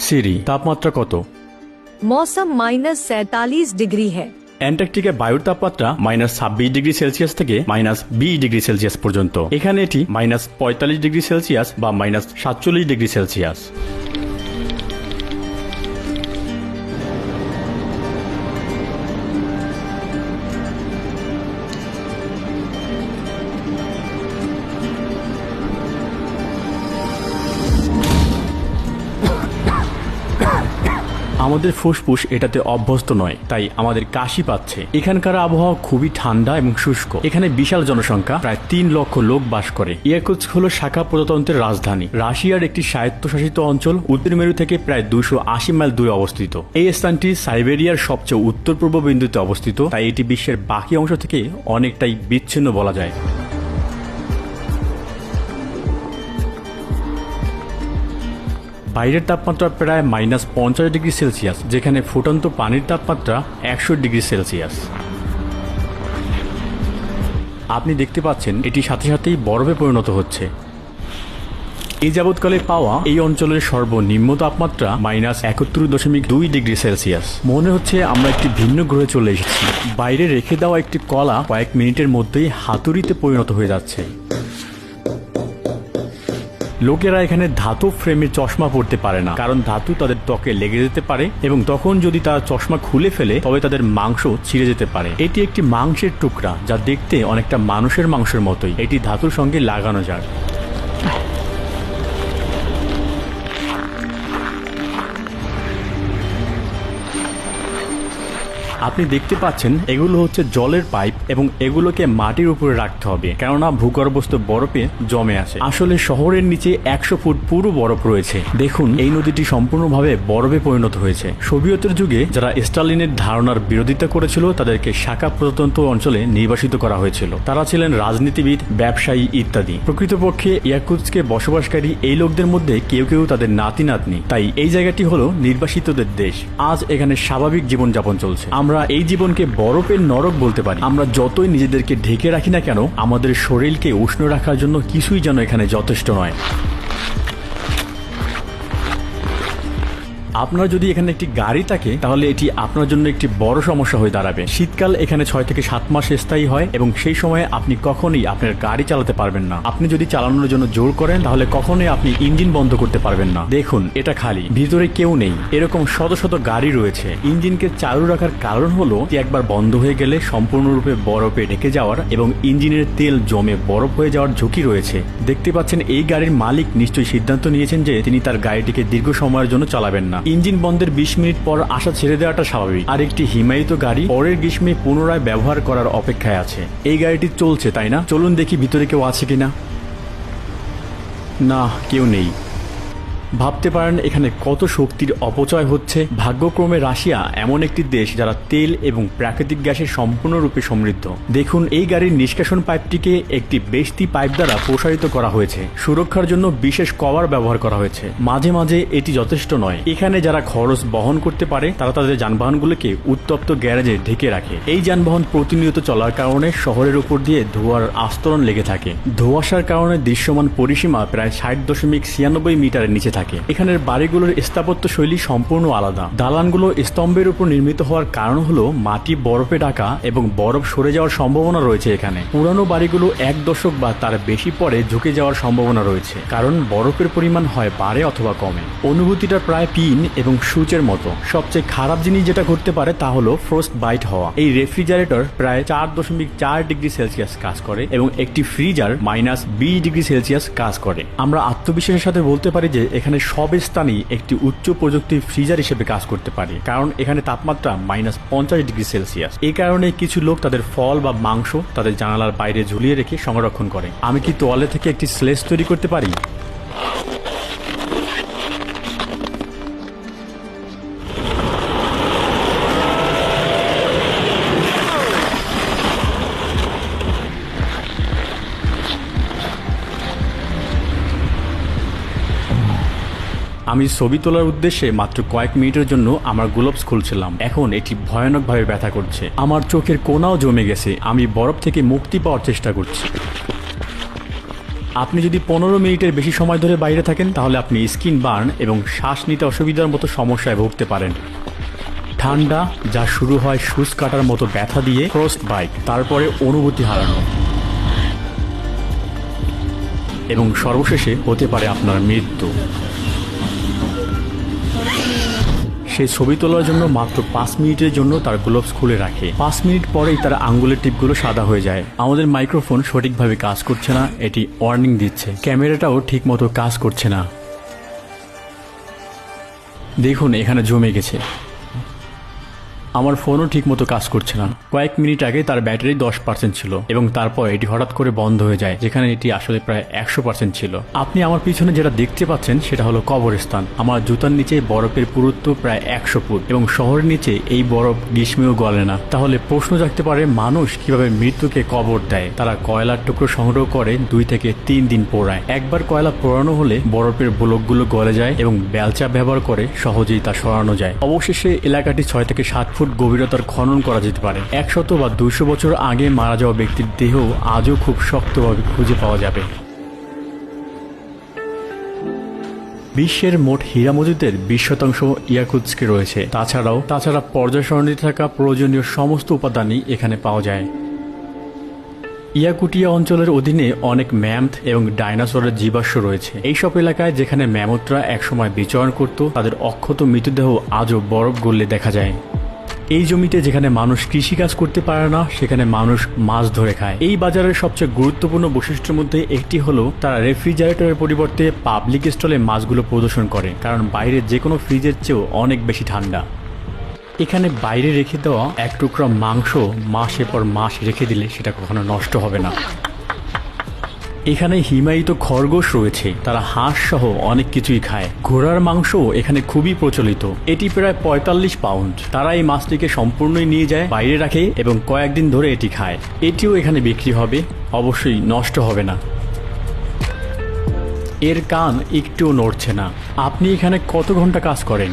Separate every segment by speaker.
Speaker 1: সিরি, তাপমাত্রা কত?
Speaker 2: मौसम -47 डिग्री है।
Speaker 1: অ্যান্টার্কটিকায় বায়ুর তাপমাত্রা -26 ডিগ্রি সেলসিয়াস থেকে -20 ডিগ্রি সেলসিয়াস পর্যন্ত। এখানে এটি -45 ডিগ্রি সেলসিয়াস বা -47 ডিগ্রি সেলসিয়াস। আমাদের ফুসফুস এটাতে অভ্যস্ত নয়, তাই আমাদের কাশি পাচ্ছে। এখানকার আবহাওয়া খুবই ঠান্ডা এবং শুষ্ক। এখানে বিশাল জনসংখ্যা, প্রায় 3 লক্ষ লোক বাস করে। ইয়াকুৎস্ক হলো শাখা প্রজাতন্ত্রের রাজধানী, রাশিয়ার একটি স্বায়ত্তশাসিত অঞ্চল, উত্তর মেরু থেকে প্রায় 280 মাইল দূরে অবস্থিত। এই স্থানটি সাইবেরিয়ার সবচেয়ে উত্তর পূর্ব বিন্দুতে অবস্থিত, তাই এটি বিশ্বের বাকি অংশ থেকে অনেকটাই বিচ্ছিন্ন বলা যায়। বাইরের তাপমাত্রা প্রায় -50 ডিগ্রি সেলসিয়াস, যেখানে ফুটন্ত পানির তাপমাত্রা 100 ডিগ্রি সেলসিয়াস। আপনি দেখতে পাচ্ছেন এটি সাথে সাথেই বরফে পরিণত হচ্ছে। এই যাবৎকালে পাওয়া এই অঞ্চলের সর্বনিম্ন তাপমাত্রা -71.2 ডিগ্রি সেলসিয়াস। মনে হচ্ছে আমরা একটি ভিন্ন গ্রহে চলে এসেছি। বাইরে রেখে দেওয়া একটি কলা কয়েক মিনিটের মধ্যেই হাতুড়িতে পরিণত হয়ে যাচ্ছে। লোকেরা এখানে ধাতু ফ্রেমের চশমা পরতে পারে না, কারণ ধাতু তাদের ত্বকে লেগে যেতে পারে এবং তখন যদি তারা চশমা খুলে ফেলে তবে তাদের মাংস ছিঁড়ে যেতে পারে। এটি একটি মাংসের টুকরা, যা দেখতে অনেকটা মানুষের মাংসের মতোই। এটি ধাতুর সঙ্গে লাগানো যায়। আপনি দেখতে পাচ্ছেন এগুলো হচ্ছে জলের পাইপ এবং এগুলোকে মাটির উপরে রাখতে হবে, কেননা ভূগর্ভস্থ বরফে জমে আসে। আসলে শহরের নিচে 100 ফুট পুরো বরফ রয়েছে। দেখুন, এই নদীটি সম্পূর্ণভাবে বরফে পরিণত হয়েছে। সোভিয়েতের যুগে যারা স্টালিনের ধারণার বিরোধিতা করেছিল তাদেরকে শাখা প্রজাতন্ত্র অঞ্চলে নির্বাসিত করা হয়েছিল। তারা ছিলেন রাজনীতিবিদ, ব্যবসায়ী ইত্যাদি। প্রকৃতপক্ষে ইয়াকুৎস্কে বসবাসকারী এই লোকদের মধ্যে কেউ কেউ তাদের নাতি নাতনি, তাই এই জায়গাটি হলো নির্বাসিতদের দেশ। আজ এখানে স্বাভাবিক জীবনযাপন চলছে। আমরা এই জীবনকে বরফের নরক বলতে পারি। আমরা যতই নিজেদেরকে ঢেকে রাখি না কেন, আমাদের শরীরকে উষ্ণ রাখার জন্য কিছুই যেন এখানে যথেষ্ট নয়। আপনার যদি এখানে একটি গাড়ি থাকে তাহলে এটি আপনার জন্য একটি বড় সমস্যা হয়ে দাঁড়াবে। শীতকাল এখানে 6 থেকে 7 মাস স্থায়ী হয় এবং সেই সময়ে আপনি কখনোই আপনার গাড়ি চালাতে পারবেন না। আপনি যদি চালানোর জন্য জোর করেন তাহলে কখনোই আপনি ইঞ্জিন বন্ধ করতে পারবেন না। দেখুন, এটা খালি, ভিতরে কেউ নেই। এরকম শত শত গাড়ি রয়েছে। ইঞ্জিনকে চালু রাখার কারণ হলো যে একবার বন্ধ হয়ে গেলে সম্পূর্ণরূপে বরফে ঢেকে যাওয়ার এবং ইঞ্জিনের তেল জমে বরফ হয়ে যাওয়ার ঝুঁকি রয়েছে। দেখতে পাচ্ছেন এই গাড়ির মালিক নিশ্চয়ই সিদ্ধান্ত নিয়েছেন যে তিনি তার গাড়িটিকে দীর্ঘ সময়ের জন্য চালাবেন না। ইঞ্জিন বন্ধের 20 মিনিট পর আশা ছেড়ে দেওয়াটা স্বাভাবিক। আর একটি হিমায়িত গাড়ি পরের গ্রীষ্মে পুনরায় ব্যবহার করার অপেক্ষায় আছে। এই গাড়িটি চলছে, তাই না? চলুন দেখি ভিতরে কেউ আছে কিনা। না, কেউ নেই। ভাবতে পারেন এখানে কত শক্তির অপচয় হচ্ছে। ভাগ্যক্রমে রাশিয়া এমন একটি দেশ যারা তেল এবং প্রাকৃতিক গ্যাসে সম্পূর্ণরূপে সমৃদ্ধ। দেখুন, এই গাড়ির নিষ্কাশন পাইপটিকে একটি বেস্তি পাইপ দ্বারা প্রসারিত করা হয়েছে। সুরক্ষার জন্য বিশেষ কভার ব্যবহার করা হয়েছে। মাঝে মাঝে এটি যথেষ্ট নয়। এখানে যারা খরচ বহন করতে পারে তারা তাদের যানবাহনগুলোকে উত্তপ্ত গ্যারেজে ঢেকে রাখে। এই যানবাহন প্রতিনিয়ত চলার কারণে শহরের উপর দিয়ে ধোঁয়ার আস্তরণ লেগে থাকে। ধোঁয়াশার কারণে দৃশ্যমান পরিসীমা প্রায় 60.96 মিটারের নিচে থাকে। এখানের বাড়িগুলোর স্থাপত্য শৈলী সম্পূর্ণ আলাদা। দালানগুলো স্তম্ভের উপর নির্মিত হওয়ার কারণ হলো মাটি বরফে ঢাকা এবং বরফ সরে যাওয়ার সম্ভাবনা রয়েছে। এখানে পুরানো বাড়িগুলো 1 দশক বা তার বেশি পরে ঝুঁকে যাওয়ার সম্ভাবনা রয়েছে, কারণ বরফের পরিমাণ হয় বাড়ে অথবা কমে। অনুভূতিটা প্রায় পিন এবং সূচের মতো। সবচেয়ে খারাপ জিনিস যেটা ঘটতে পারে তা হলো ফ্রস্ট বাইট হওয়া। এই রেফ্রিজারেটর প্রায় 4.4 ডিগ্রি সেলসিয়াস কাজ করে এবং একটি ফ্রিজার -20 ডিগ্রি সেলসিয়াস কাজ করে। আমরা আত্মবিশ্বাসের সাথে বলতে পারি যে এখানে সব স্থানই একটি উচ্চ প্রযুক্তির ফ্রিজার হিসেবে কাজ করতে পারে, কারণ এখানে তাপমাত্রা -50 ডিগ্রি সেলসিয়াস। এই কারণে কিছু লোক তাদের ফল বা মাংস তাদের জানালার বাইরে ঝুলিয়ে রেখে সংরক্ষণ করে। আমি কি তোয়ালে থেকে একটি স্লেজ তৈরি করতে পারি? আমি ছবি তোলার উদ্দেশ্যে মাত্র কয়েক মিনিটের জন্য আমার গ্লোভস খুলছিলাম। এখন এটি ভয়ানকভাবে ব্যথা করছে। আমার চোখের কোনাও জমে গেছে। আমি বরফ থেকে মুক্তি পাওয়ার চেষ্টা করছি। আপনি যদি 15 মিনিটের বেশি সময় ধরে বাইরে থাকেন তাহলে আপনি স্কিন বার্ন এবং শ্বাস নিতে অসুবিধার মতো সমস্যায় ভুগতে পারেন। ঠান্ডা, যা শুরু হয় সুচ কাটার মতো ব্যথা দিয়ে, ফ্রস্ট বাইট, তারপরে অনুভূতি হারানো, এবং সর্বশেষে হতে পারে আপনার মৃত্যু। সে ছবি তোলার জন্য মাত্র 5 মিনিটের জন্য তার গ্লোভস খুলে রাখে। 5 মিনিট পরেই তার আঙ্গুলের টিপগুলো সাদা হয়ে যায়। আমাদের মাইক্রোফোন সঠিকভাবে কাজ করছে না, এটি ওয়ার্নিং দিচ্ছে। ক্যামেরাটাও ঠিক মতো কাজ করছে না। দেখুন এখানে জমে গেছে। আমার ফোনও ঠিক মতো কাজ করছে না। কয়েক মিনিট আগে তার ব্যাটারি 10% ছিল এবং তারপর এটি হঠাৎ করে বন্ধ হয়ে যায়, যেখানে এটি আসলে প্রায় 100% ছিল। আপনি আমার পিছনে যেটা দেখতে পাচ্ছেন সেটা হলো কবরস্থান। আমার জুতার নিচে বরফের পুরুত্ব প্রায় 100 ফুট এবং শহরের নিচে এই বরফ গ্রীষ্মেও গলে না। তাহলে প্রশ্ন জাগতে পারে, মানুষ কিভাবে মৃত্যুকে কবর দেয়? তারা কয়লার টুকরো সংগ্রহ করে 2 থেকে 3 দিন পোড়ায়। একবার কয়লা পোড়ানো হলে বরফের ব্লকগুলো গলে যায় এবং বেলচা ব্যবহার করে সহজেই তা সরানো যায়। অবশেষে এলাকাটি 6 থেকে 7 ফুট গভীরতার খনন করা যেতে পারে। 100 বা 200 বছর আগে মারা যাওয়া ব্যক্তির দেহ আজও খুব শক্তভাবে খুঁজে পাওয়া যাবে। বিশ্বের মোট হীরা মজুদের 20% ইয়াকুৎস্কে রয়েছে। তাছাড়া পর্যায় সারণীতে থাকা প্রয়োজনীয় সমস্ত উপাদানই এখানে পাওয়া যায়। ইয়াকুটিয়া অঞ্চলের অধীনে অনেক ম্যামথ এবং ডাইনোসরের জীবাশ্ম রয়েছে। এইসব এলাকায় যেখানে ম্যামথরা একসময় বিচরণ করত, তাদের অক্ষত মৃতদেহ আজও বরফ গললে দেখা যায়। এই জমিতে যেখানে মানুষ কৃষিকাজ করতে পারে না, সেখানে মানুষ মাছ ধরে খায়। এই বাজারের সবচেয়ে গুরুত্বপূর্ণ বৈশিষ্ট্যের মধ্যে একটি হলো তারা রেফ্রিজারেটরের পরিবর্তে পাবলিক স্টলে মাছগুলো প্রদর্শন করে, কারণ বাইরে যে কোনো ফ্রিজের চেয়েও অনেক বেশি ঠান্ডা। এখানে বাইরে রেখে দেওয়া এক টুকরা মাংস মাসের পর মাস রেখে দিলে সেটা কখনো নষ্ট হবে না। এখানে হিমায়িত খরগোশ রয়েছে, তারা হাঁস সহ অনেক কিছুই খায়। ঘোড়ার মাংস এখানে খুবই প্রচলিত, এটি প্রায় 45 পাউন্ড। তারা এই মাছটিকে সম্পূর্ণই নিয়ে যায়, বাইরে রাখে এবং কয়েকদিন ধরে এটি খায়। এটিও এখানে বিক্রি হবে, অবশ্যই নষ্ট হবে না। এর কান একটুও নড়ছে না। আপনি এখানে কত ঘন্টা কাজ করেন?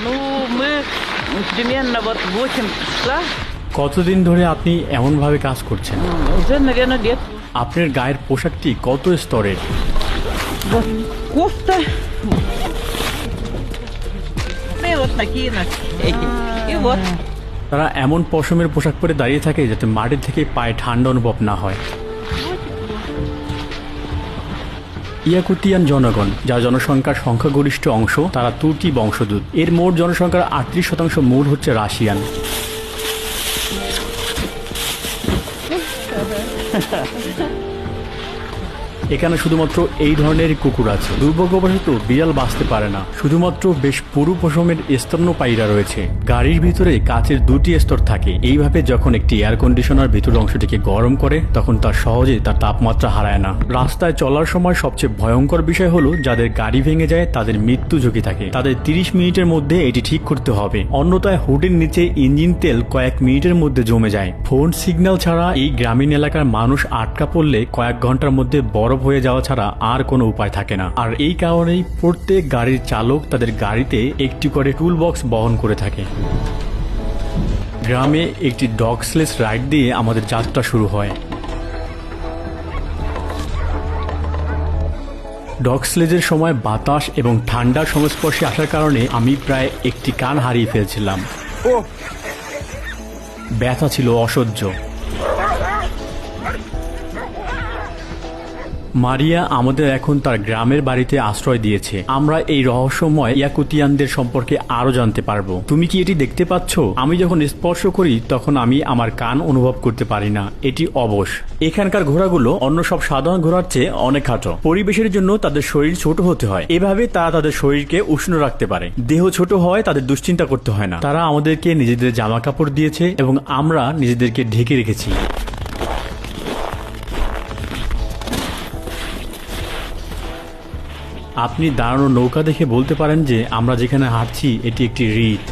Speaker 3: Ну, мы примерно вот 8 числа,
Speaker 1: কতদিন ধরে আপনি এমনভাবে কাজ করছেন?
Speaker 3: уже, наверное, лет.
Speaker 1: আপনার গায়ের পোশাকটি কত স্তরের?
Speaker 3: Вот кофта. Ну и вот такие эти. И вот.
Speaker 1: তারা এমন পশমের পোশাক পরে দাঁড়িয়ে থাকে যাতে মাটির থেকে পায়ে ঠান্ডা অনুভব না হয়। ইয়াকুতিয়ান জনগণ, যার জনসংখ্যার সংখ্যাগরিষ্ঠ অংশ, তারা তুর্কি বংশোদ্ভূত। এর মোট জনসংখ্যার 38% মূল হচ্ছে রাশিয়ান। এখানে শুধুমাত্র এই ধরনের কুকুর আছে। দুর্ভাগ্যবশত বিড়াল বাঁচতে পারে না, শুধুমাত্র বেশ পুরু পশমের স্তন্যপায়ীরা রয়েছে। গাড়ির ভিতরে কাচের 2টি স্তর থাকে। এইভাবে যখন একটি এয়ার কন্ডিশনার ভিতর অংশটিকে গরম করে, তখন তার সহজে তার তাপমাত্রা হারায় না। রাস্তায় চলার সময় সবচেয়ে ভয়ঙ্কর বিষয় হলো যাদের গাড়ি ভেঙে যায় তাদের মৃত্যু ঝুঁকি থাকে। তাদের 30 মিনিটের মধ্যে এটি ঠিক করতে হবে, অন্যথায় হুডের নিচে ইঞ্জিন তেল কয়েক মিনিটের মধ্যে জমে যায়। ফোন সিগন্যাল ছাড়া এই গ্রামীণ এলাকার মানুষ আটকা পড়লে কয়েক ঘন্টার মধ্যে বরফ হয়ে যাওয়া ছাড়া আর কোনো উপায় থাকে না। আর এই কারণেই প্রত্যেক গাড়ির চালক তাদের গাড়িতে একটি করে টুল বক্স বহন করে থাকে। গ্রামে একটি ডগসলেস রাইড দিয়ে আমাদের যাত্রা শুরু হয়। ডগসলেজের সময় বাতাস এবং ঠান্ডার সংস্পর্শে আসার কারণে আমি প্রায় একটি কান হারিয়ে ফেলছিলাম। ব্যথা ছিল অসহ্য। মারিয়া আমাদের এখন তার গ্রামের বাড়িতে আশ্রয় দিয়েছে। আমরা এই রহস্যময় ইয়াকুতিয়ানদের সম্পর্কে আরো জানতে পারবো। তুমি কি এটি দেখতে পাচ্ছ? আমি যখন স্পর্শ করি তখন আমি আমার কান অনুভব করতে পারি না, এটি অবশ। এখানকার ঘোড়াগুলো অন্য সব সাধারণ ঘোড়ার চেয়ে অনেক খাটো। পরিবেশের জন্য তাদের শরীর ছোট হতে হয়, এভাবে তারা তাদের শরীরকে উষ্ণ রাখতে পারে। দেহ ছোট হয়, তাদের দুশ্চিন্তা করতে হয় না। তারা আমাদেরকে নিজেদের জামা কাপড় দিয়েছে এবং আমরা নিজেদেরকে ঢেকে রেখেছি। আপনি দাঁড়ানো নৌকা দেখে বলতে পারেন যে আমরা যেখানে হাঁটছি এটি একটি হ্রদ।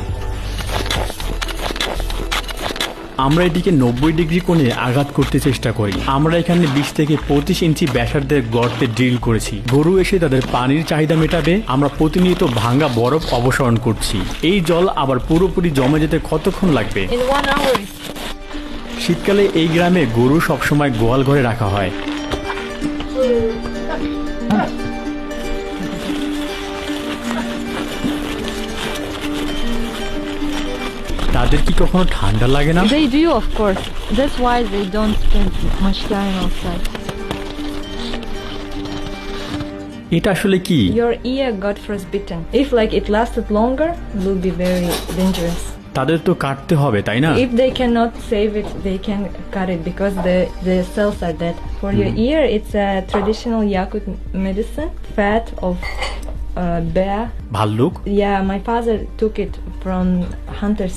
Speaker 1: আমরা এটিকে 90 ডিগ্রি কোণে আঘাত করতে চেষ্টা করি। আমরা এখানে 20 থেকে 25 ইঞ্চি ব্যাসার্ধের গর্তে ড্রিল করেছি। গরু এসে তাদের পানির চাহিদা মেটাবে। আমরা প্রতিনিয়ত ভাঙা বরফ অপসারণ করছি। এই জল আবার পুরোপুরি জমে যেতে কতক্ষণ লাগবে?
Speaker 2: In 1 hour.
Speaker 1: শীতকালে এই গ্রামে গরু সবসময় গোয়াল ঘরে রাখা হয়। তাদের কি কখনো ঠান্ডা লাগে না?
Speaker 4: They do, of course. That's why they don't spend much time outside.
Speaker 1: এটা আসলে কি?
Speaker 4: Your ear got frostbitten. If like it lasted longer, it will be very dangerous.
Speaker 1: তাদের তো কাটতে হবে, তাই না?
Speaker 4: If they cannot save it, they can cut it because the cells are dead. For your ear, it's a traditional Yakut medicine, fat of bear.
Speaker 1: ভাল্লুক?
Speaker 4: Yeah, my father took it from hunters.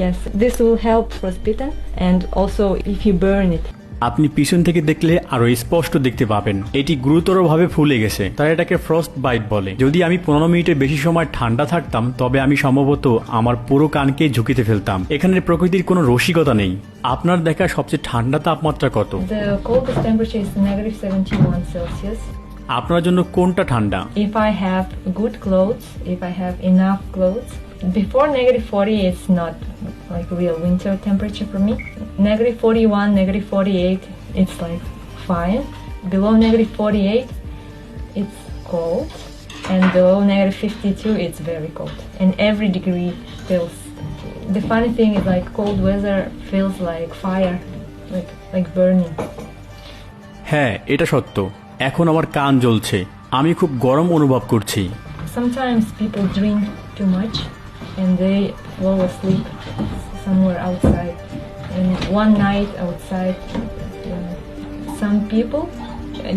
Speaker 4: Yes, this will help frostbitten and also if you burn it.
Speaker 1: আপনি পিছন থেকে দেখলে আরো স্পষ্ট দেখতে পাবেন এটি গুরুতরভাবে ফুলে গেছে, তাই এটাকে ফ্রস্ট বাইট বলে। যদি আমি 15 মিনিটের বেশি সময় ঠান্ডা থাকতাম তবে আমি সম্ভবত আমার পুরো কানকে ঝুঁকিতে ফেলতাম। এখানের প্রকৃতির কোনো রসিকতা নেই। আপনার দেখা সবচেয়ে ঠান্ডা তাপমাত্রা কত?
Speaker 4: The coldest temperature is -71 Celsius.
Speaker 1: আপনার জন্য কোনটা ঠান্ডা?
Speaker 4: If I have good clothes, if I have enough clothes, before -40 it's not like real winter temperature for me. -41, -48 it's like fine. Below -48 it's cold, and below -52 it's very cold. And every degree feels. The funny thing is like cold weather feels like fire, like burning.
Speaker 1: হ্যাঁ, এটা সত্য। এখন আমার কান জ্বলছে, আমি খুব গরম অনুভব করছি।
Speaker 4: Sometimes people drink too much and they fall asleep somewhere outside. And one night outside, some people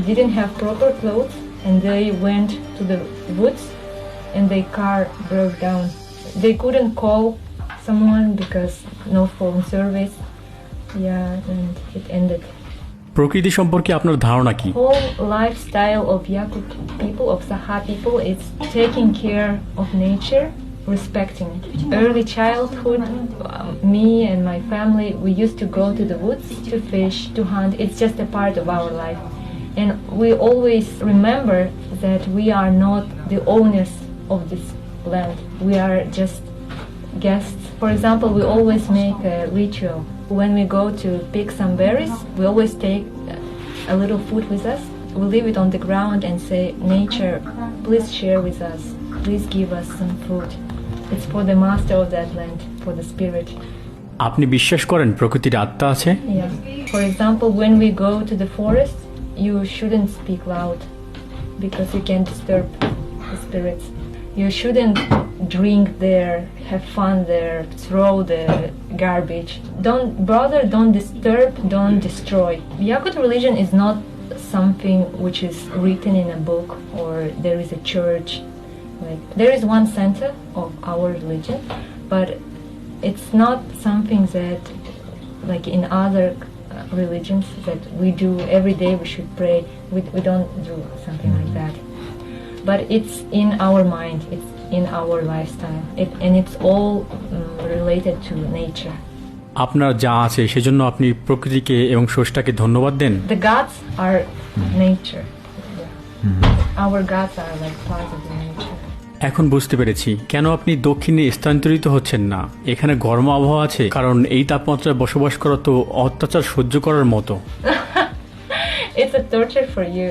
Speaker 4: didn't have proper clothes and they went to the woods and their car broke down. They couldn't call someone because no phone service. Yeah, and it ended.
Speaker 1: প্রকৃতি সম্পর্কে আপনার ধারণা কি?
Speaker 4: Whole lifestyle of Yakut people, of Saha people, is taking care of nature, respecting it. Early childhood, me and my family, we used to go to the woods to fish, to hunt. It's just a part of our life. And we always remember that we are not the owners of this land. We are just guests. For example, we always make a ritual. When we go to pick some berries, we always take a little food with us. We leave it on the ground and say, nature, please share with us. Please give us some food. It's for the master of that land, for the spirit.
Speaker 1: আপনি বিশ্বাস করেন প্রকৃতির আত্মা আছে?
Speaker 4: Yeah. For example, when we go to the forest, you shouldn't speak loud because you can disturb the spirits. You shouldn't drink there, have fun there, throw the garbage. Don't disturb, don't destroy. Yakut religion is not something which is written in a book or there is a church. Like there is one center of our religion, but it's not something that like in other religions that we do every day. We should pray. We don't do something like that. But it's in our mind, it's in our lifestyle, and it's all related to nature.
Speaker 1: আপনার যা আছে সেজন্য আপনি প্রকৃতিকে এবং স্রষ্টাকে ধন্যবাদ দেন।
Speaker 4: The gods are nature. Yeah. Our gods are like part of the nature.
Speaker 1: এখন বুঝতে পেরেছি কেন আপনি দক্ষিণে স্থানান্তরিত হচ্ছেন না। এখানে গরম আবহাওয়া আছে, কারণ এই তাপমাত্রায় বসবাস করা তো অত্যাচার সহ্য করার মতো।
Speaker 4: It's a torture for you,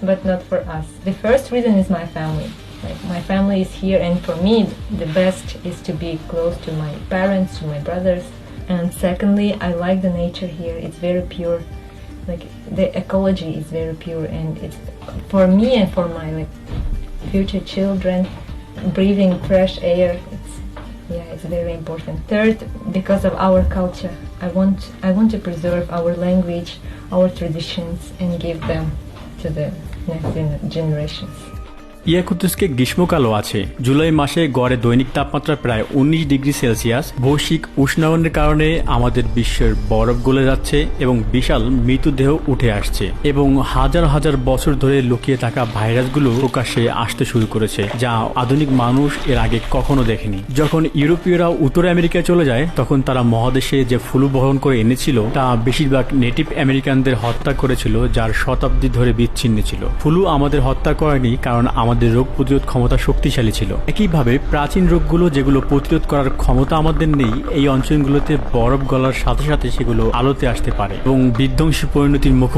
Speaker 4: but not for us. The first reason is my family. Like my family is here, and for me, the best is to be close to my parents, to my brothers. And secondly, I like the nature here. It's very pure. Like the ecology is very pure, and it's for me and for my like future children, breathing fresh air. It's very important. Third, because of our culture, I want to preserve our language, our traditions, and give them to the next generations.
Speaker 1: ইয়াকুতস্কে গ্রীষ্মকালও আছে। জুলাই মাসে গড়ে দৈনিক তাপমাত্রা প্রায় 19 degree Celsius. বৈশ্বিক উষ্ণায়নের কারণে আমাদের বিশ্বের বরফ গলে যাচ্ছে এবং বিশাল মৃতদেহ উঠে আসছে, এবং হাজার হাজার বছর ধরে লুকিয়ে থাকা ভাইরাসগুলো প্রকাশ্যে আসতে শুরু করেছে, যা আধুনিক মানুষ এর আগে কখনো দেখেনি। যখন ইউরোপীয়রা উত্তর আমেরিকায় চলে যায় তখন তারা মহাদেশে যে ফ্লু বহন করে এনেছিল তা বেশিরভাগ নেটিভ আমেরিকানদের হত্যা করেছিল, যার শতাব্দী ধরে বিচ্ছিন্ন ছিল। ফ্লু আমাদের হত্যা করেনি, কারণ আমাদের রোগ প্রতিরোধ ক্ষমতা শক্তিশালী ছিল। একইভাবে প্রাচীন রোগগুলো যেগুলো প্রতিরোধ করার ক্ষমতা আমাদের নেই, এই অঞ্চলগুলোতে বরফ গলার সাথে সাথে সেগুলো আলোতে আসতে পারে এবং বিধ্বংসী পরিণতির মুখে